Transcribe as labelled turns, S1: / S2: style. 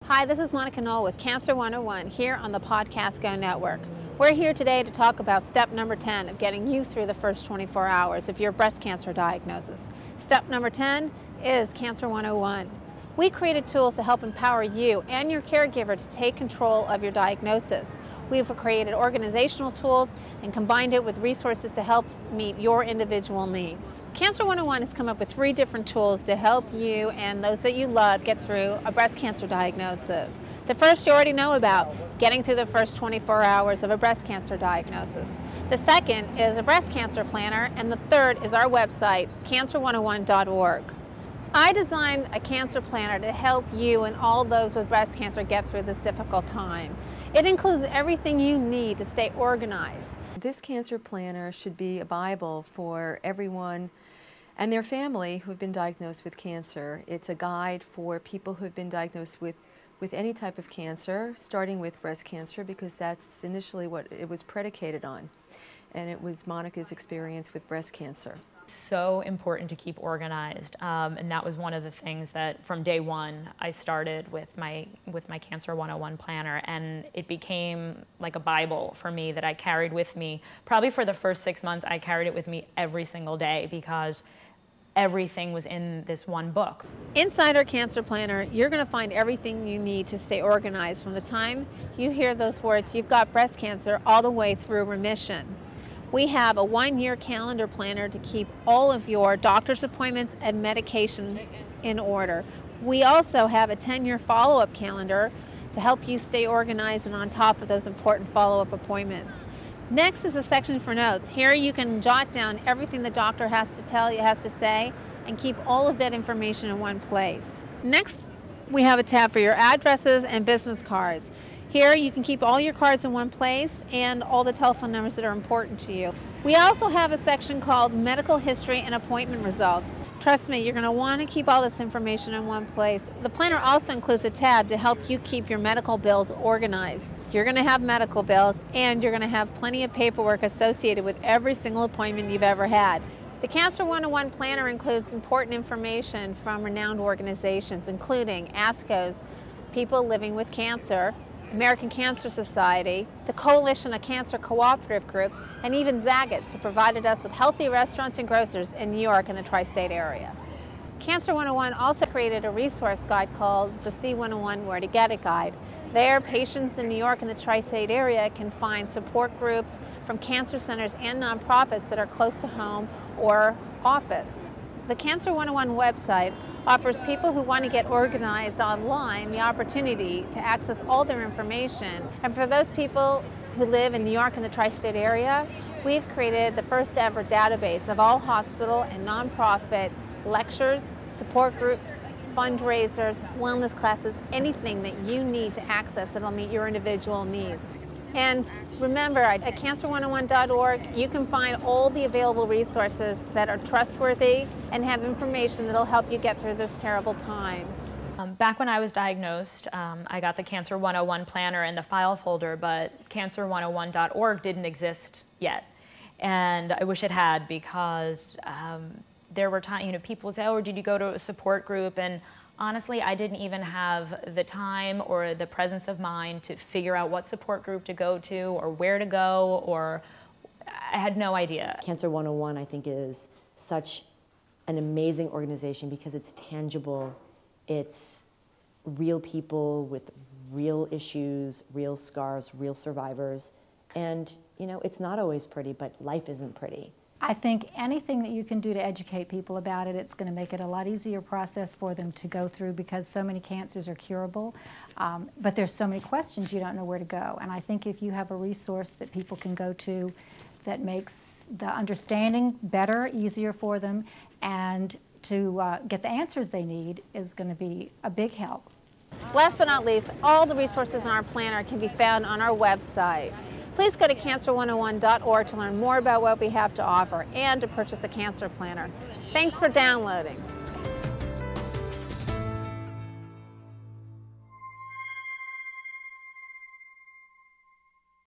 S1: Hi, this is Monica Knoll with Cancer 101 here on the Podcast Go Network. We're here today to talk about step number 10 of getting you through the first 24 hours of your breast cancer diagnosis. Step number 10 is Cancer 101. We created tools to help empower you and your caregiver to take control of your diagnosis. We've created organizational tools and combined it with resources to help meet your individual needs. Cancer 101 has come up with 3 different tools to help you and those that you love get through a breast cancer diagnosis. The first you already know about, getting through the first 24 hours of a breast cancer diagnosis. The second is a breast cancer planner, and the third is our website, cancer101.org. I designed a cancer planner to help you and all those with breast cancer get through this difficult time. It includes everything you need to stay organized.
S2: This cancer planner should be a Bible for everyone and their family who have been diagnosed with cancer. It's a guide for people who have been diagnosed with any type of cancer, starting with breast cancer, because that's initially what it was predicated on. And it was Monica's experience with breast cancer.
S3: So important to keep organized, and that was one of the things that from day one I started with my Cancer 101 planner, and it became like a Bible for me that I carried with me. Probably for the first 6 months I carried it with me every single day because everything was in this one book.
S1: Inside our cancer planner, you're going to find everything you need to stay organized from the time you hear those words, "You've got breast cancer," all the way through remission. We have a 1-year calendar planner to keep all of your doctor's appointments and medication in order. We also have a 10-year follow-up calendar to help you stay organized and on top of those important follow-up appointments. Next is a section for notes. Here you can jot down everything the doctor has to tell you, has to say, and keep all of that information in one place. Next, we have a tab for your addresses and business cards. Here you can keep all your cards in one place and all the telephone numbers that are important to you. We also have a section called Medical History and Appointment Results. Trust me, you're going to want to keep all this information in one place. The planner also includes a tab to help you keep your medical bills organized. You're going to have medical bills, and you're going to have plenty of paperwork associated with every single appointment you've ever had. The Cancer 101 planner includes important information from renowned organizations, including ASCO's People Living with Cancer, American Cancer Society, the Coalition of Cancer Cooperative Groups, and even Zagat's, who provided us with healthy restaurants and grocers in New York and the tri-state area. Cancer 101 also created a resource guide called the C101 Where to Get It Guide. There, patients in New York and the tri-state area can find support groups from cancer centers and nonprofits that are close to home or office. The Cancer 101 website offers people who want to get organized online the opportunity to access all their information. And for those people who live in New York and the tri-state area, we've created the first ever database of all hospital and nonprofit lectures, support groups, fundraisers, wellness classes, anything that you need to access that'll meet your individual needs. And remember, at cancer101.org, you can find all the available resources that are trustworthy and have information that'll help you get through this terrible time.
S3: Back when I was diagnosed, I got the Cancer 101 planner in the file folder, but cancer101.org didn't exist yet. And I wish it had, because there were times, people would say, "Oh, did you go to a support group?" And honestly, I didn't even have the time or the presence of mind to figure out what support group to go to or where to go, or I had no idea.
S4: Cancer 101, I think, is such an amazing organization because it's tangible. It's real people with real issues, real scars, real survivors. And, it's not always pretty, but life isn't pretty.
S5: I think anything that you can do to educate people about it, it's going to make it a lot easier process for them to go through, because so many cancers are curable, but there's so many questions you don't know where to go. And I think if you have a resource that people can go to that makes the understanding better, easier for them, and to get the answers they need is going to be a big help.
S1: Last but not least, all the resources in our planner can be found on our website. Please go to cancer101.org to learn more about what we have to offer and to purchase a cancer planner. Thanks for downloading.